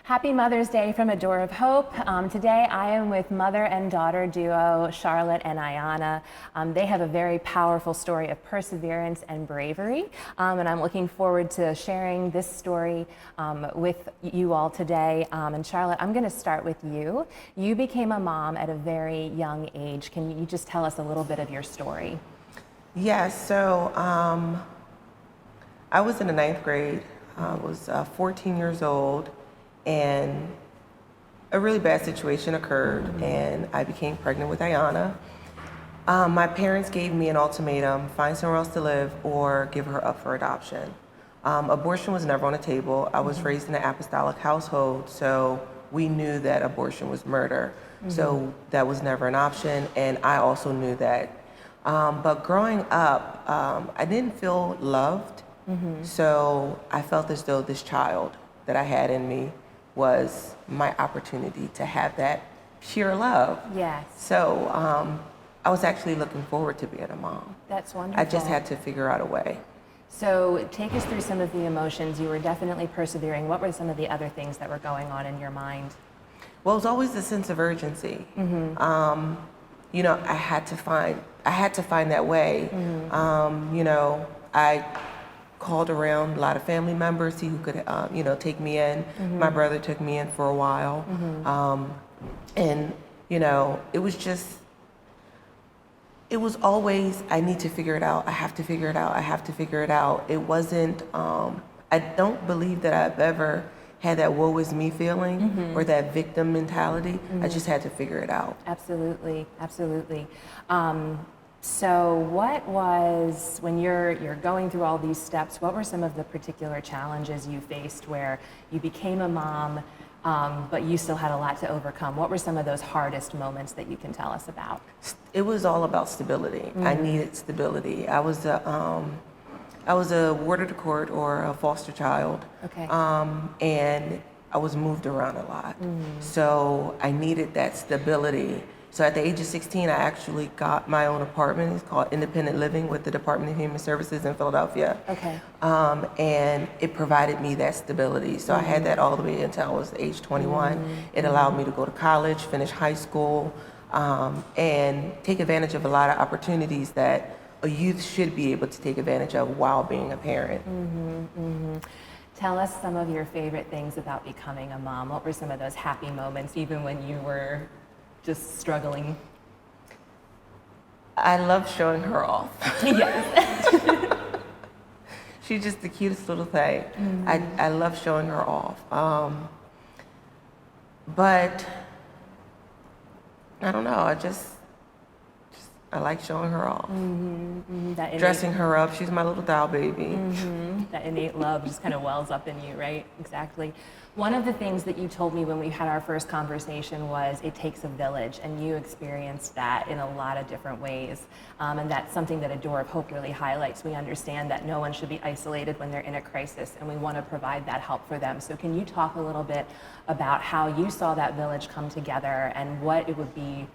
Happy Mother's Day from A Door of Hope. Today I am with mother and daughter duo Charlotte and Iyanna. They have a very powerful story of perseverance and bravery, and I'm looking forward to sharing this story with you all today. And Charlotte, I'm going to start with you. You became a mom at a very young age. Can you just tell us a little bit of your story? Yes, so I was in the ninth grade. I was 14 years old, and a really bad situation occurred, and I became pregnant with Iyanna. My parents gave me an ultimatum: find somewhere else to live or give her up for adoption. Abortion was never on the table. I was raised in an apostolic household, so we knew that abortion was murder. So that was never an option, and I also knew that. But growing up, I didn't feel loved, so I felt as though this child that I had in me was my opportunity to have that pure love. Yes. So I was actually looking forward to being a mom. That's wonderful. I just had to figure out a way. So take us through some of the emotions. You were definitely persevering. What were some of the other things that were going on in your mind? Well, it was always a sense of urgency. You know, I had to find that way. You know, I called around a lot of family members, see who could, you know, take me in. My brother took me in for a while. And, you know, it was always, I need to figure it out. I have to figure it out. I have to figure it out. It wasn't, I don't believe that I've ever had that woe is me feeling or that victim mentality. I just had to figure it out. Absolutely, absolutely. So what was, when you're going through all these steps, what were some of the particular challenges you faced where you became a mom, but you still had a lot to overcome? What were some of those hardest moments that you can tell us about? It was all about stability. I needed stability. I was a ward of the court, or a foster child. Okay. And I was moved around a lot. So I needed that stability. So at the age of 16, I actually got my own apartment. It's called Independent Living with the Department of Human Services in Philadelphia. Okay. And it provided me that stability. So I had that all the way until I was age 21. It allowed me to go to college, finish high school, and take advantage of a lot of opportunities that a youth should be able to take advantage of while being a parent. Tell us some of your favorite things about becoming a mom. What were some of those happy moments, even when you were just struggling? I love showing her off. Yes. She's just the cutest little thing. I love showing her off. But I don't know, I like showing her off. Dressing her up. She's my little doll baby. That innate love just kind of wells up in you, right? Exactly. One of the things that you told me when we had our first conversation was it takes a village, and you experienced that in a lot of different ways. And that's something that A Door of Hope really highlights. We understand that no one should be isolated when they're in a crisis, and we want to provide that help for them. So can you talk a little bit about how you saw that village come together and what it would be,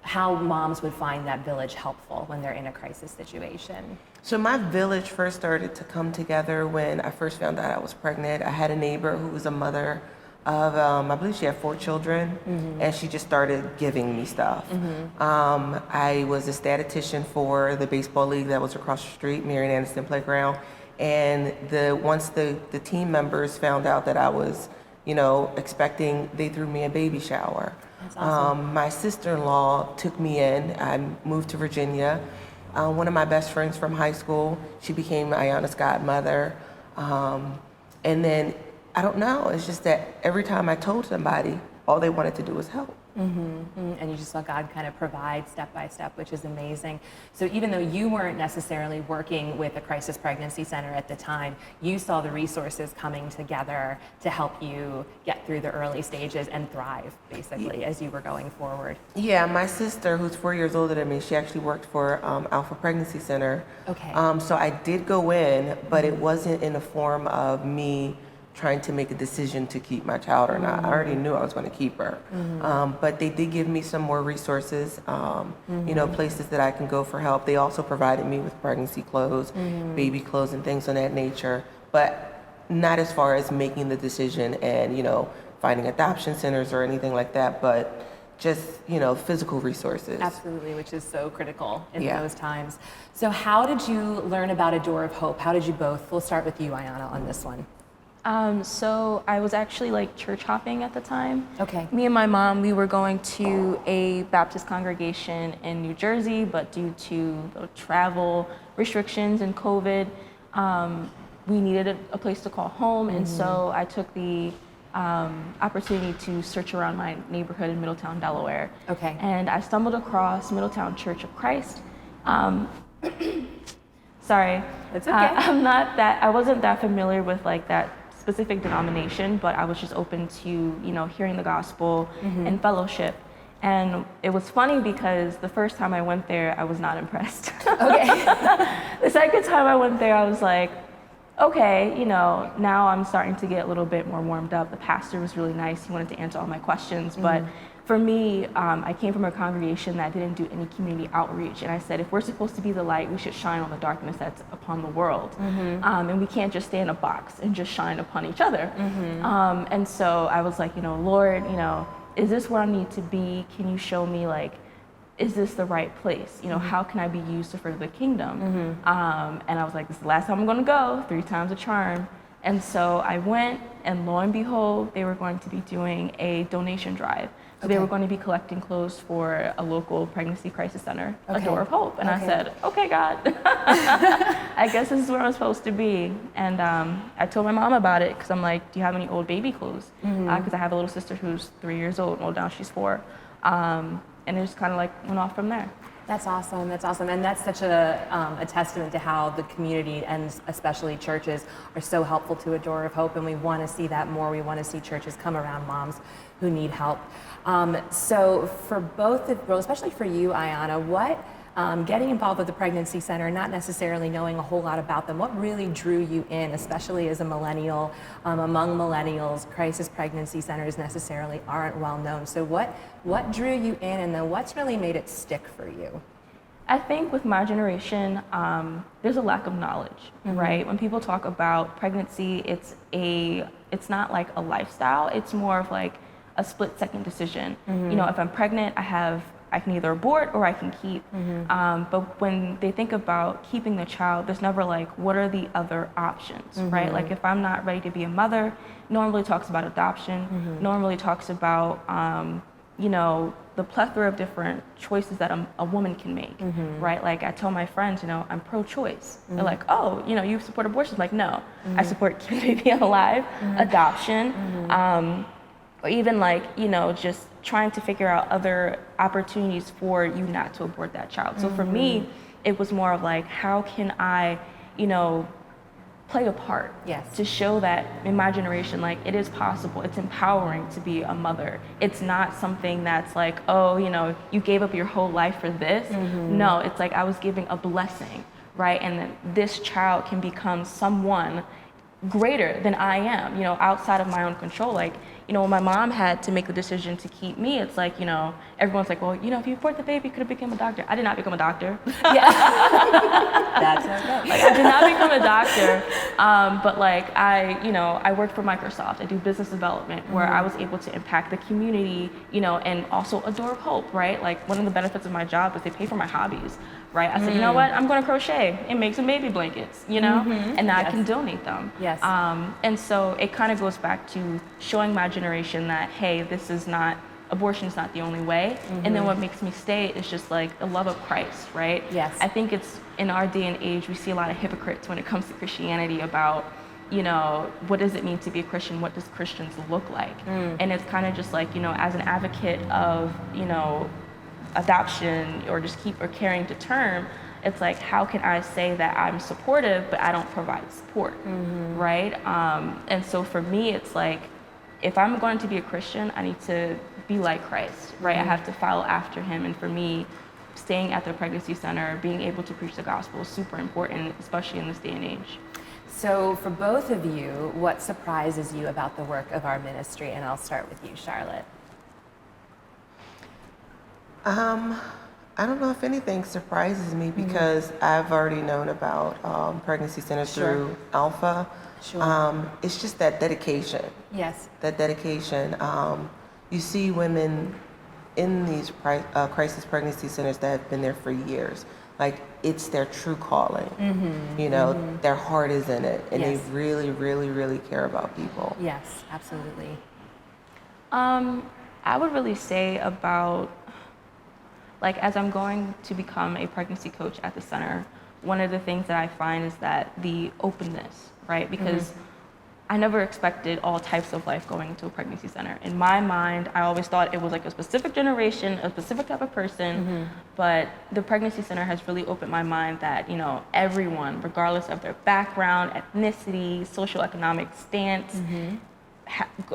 how moms would find that village helpful when they're in a crisis situation? So my village first started to come together when I first found out I was pregnant. I had a neighbor who was a mother of, I believe she had 4 children, and she just started giving me stuff. I was a statistician for the baseball league that was across the street, Marion Anderson Playground, and once the team members found out that I was, you know, expecting, they threw me a baby shower. That's awesome. My sister-in-law took me in. I moved to Virginia. One of my best friends from high school, she became Iyanna's godmother. And then, I don't know, it's just that every time I told somebody, all they wanted to do was help. And you just saw God kind of provide step by step, which is amazing. So even though you weren't necessarily working with a crisis pregnancy center at the time, you saw the resources coming together to help you get through the early stages and thrive, basically, as you were going forward. Yeah, my sister, who's 4 years older than me, she actually worked for Alpha Pregnancy Center. Okay. So I did go in, but it wasn't in the form of me trying to make a decision to keep my child or not. I already knew I was going to keep her. But they did give me some more resources, you know, places that I can go for help. They also provided me with pregnancy clothes, baby clothes, and things of that nature, but not as far as making the decision and, you know, finding adoption centers or anything like that, but just, physical resources. Absolutely, which is so critical in Yeah. those times. So how did you learn about A Door of Hope? How did you both? We'll start with you, Iyanna, on this one. So I was actually like church hopping at the time. Okay. Me and my mom, we were going to a Baptist congregation in New Jersey, but due to the travel restrictions and COVID, we needed a place to call home. And so I took the opportunity to search around my neighborhood in Middletown, Delaware. Okay. And I stumbled across Middletown Church of Christ. Sorry. It's okay. I wasn't that familiar with like that specific denomination, but I was just open to, hearing the gospel and fellowship. And it was funny because the first time I went there, I was not impressed. Okay. The second time I went there, I was like, okay, now I'm starting to get a little bit more warmed up. The pastor was really nice. He wanted to answer all my questions. But for me, I came from a congregation that didn't do any community outreach. And I said, if we're supposed to be the light, we should shine on the darkness that's upon the world. And we can't just stay in a box and just shine upon each other. And so I was like, Lord, is this where I need to be? Can you show me, like, is this the right place? How can I be used to further the kingdom? And I was like, this is the last time I'm gonna go, 3 times a charm. And so I went, and lo and behold, they were going to be doing a donation drive. So they were going to be collecting clothes for a local pregnancy crisis center, A Door of Hope. And I said, okay, God, I guess this is where I'm supposed to be. And I told my mom about it, because I'm like, do you have any old baby clothes? Because I have a little sister who's 3 years old, well, now she's 4. And it just kind of like went off from there. That's awesome. That's awesome. And that's such a testament to how the community and especially churches are so helpful to A Door of Hope. And we want to see that more. We want to see churches come around moms who need help. So for both, especially for you, Iyanna, what getting involved with the pregnancy center, not necessarily knowing a whole lot about them, what really drew you in, especially as a millennial? Among millennials, crisis pregnancy centers necessarily aren't well known. So what drew you in, and then what's really made it stick for you? I think with my generation, there's a lack of knowledge, right? When people talk about pregnancy, it's not like a lifestyle. It's more of like a split-second decision. If I'm pregnant, I can either abort or I can keep. But when they think about keeping the child, there's never like, what are the other options, right? Like if I'm not ready to be a mother, no one really talks about adoption. No one really talks about, the plethora of different choices that a woman can make, right? Like I tell my friends, I'm pro-choice. They're like, oh, you support abortion? I'm like, no, I support keeping the baby alive, adoption, or even like, just trying to figure out other opportunities for you not to abort that child. So for me, it was more of like, how can I, play a part to show that in my generation, like it is possible, it's empowering to be a mother. It's not something that's like, oh, you gave up your whole life for this. No, it's like I was giving a blessing, right? And then this child can become someone greater than I am, outside of my own control. Like, when my mom had to make the decision to keep me, it's like, everyone's like, well, if you abort the baby, you could have become a doctor. I did not become a doctor. That's okay. Like, I did not become a doctor, but like, I worked for Microsoft. I do business development where I was able to impact the community, and also A Door of Hope, right? Like, one of the benefits of my job is they pay for my hobbies, right? I said, you know what? I'm going to crochet and make some baby blankets, and now I can donate them. Yes. And so it kind of goes back to showing my generation that, hey, abortion is not the only way. And then what makes me stay is just like the love of Christ, right? Yes. I think it's in our day and age, we see a lot of hypocrites when it comes to Christianity about, what does it mean to be a Christian? What does Christians look like? And it's kind of just like, as an advocate of, adoption or just carrying to term, it's like, how can I say that I'm supportive, but I don't provide support, right? And so for me, it's like, if I'm going to be a Christian, I need to be like Christ, right? I have to follow after him. And for me, staying at the pregnancy center, being able to preach the gospel is super important, especially in this day and age. So for both of you, what surprises you about the work of our ministry? And I'll start with you, Charlotte. I don't know if anything surprises me because I've already known about pregnancy centers Sure. through Alpha. Sure. It's just that dedication. Yes. That dedication. You see women in these crisis pregnancy centers that have been there for years. Like, it's their true calling. You know, their heart is in it, and Yes. they really, really, really care about people. Yes, absolutely. I would really say about, like, as I'm going to become a pregnancy coach at the center, one of the things that I find is that the openness, right? Because I never expected all types of life going into a pregnancy center. In my mind, I always thought it was like a specific generation, a specific type of person, but the pregnancy center has really opened my mind that, you know, everyone, regardless of their background, ethnicity, social economic stance,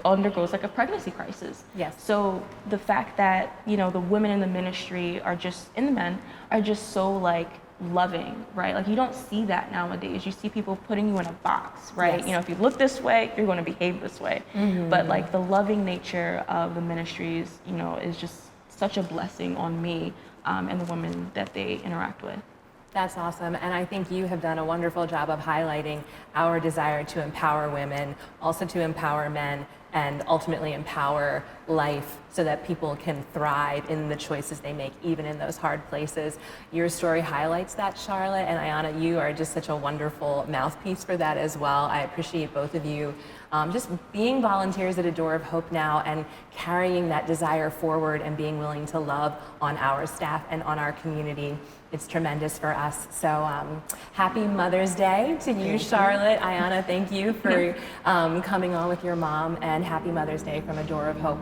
undergoes like a pregnancy crisis. Yes. So the fact that, you know, the women in the ministry are just, and the men, are just so like loving, right? Like, you don't see that nowadays. You see people putting you in a box, right? Yes. You know, if you look this way, you're going to behave this way. But like the loving nature of the ministries, you know, is just such a blessing on me and the women that they interact with. That's awesome. And I think you have done a wonderful job of highlighting our desire to empower women, also to empower men, and ultimately empower life so that people can thrive in the choices they make, even in those hard places. Your story highlights that, Charlotte, and Iyanna, you are just such a wonderful mouthpiece for that as well. I appreciate both of you just being volunteers at A Door of Hope now and carrying that desire forward and being willing to love on our staff and on our community. It's tremendous for us. So happy Mother's Day to you, Charlotte. Iyanna, thank you for coming on with your mom, and happy Mother's Day from A Door of Hope.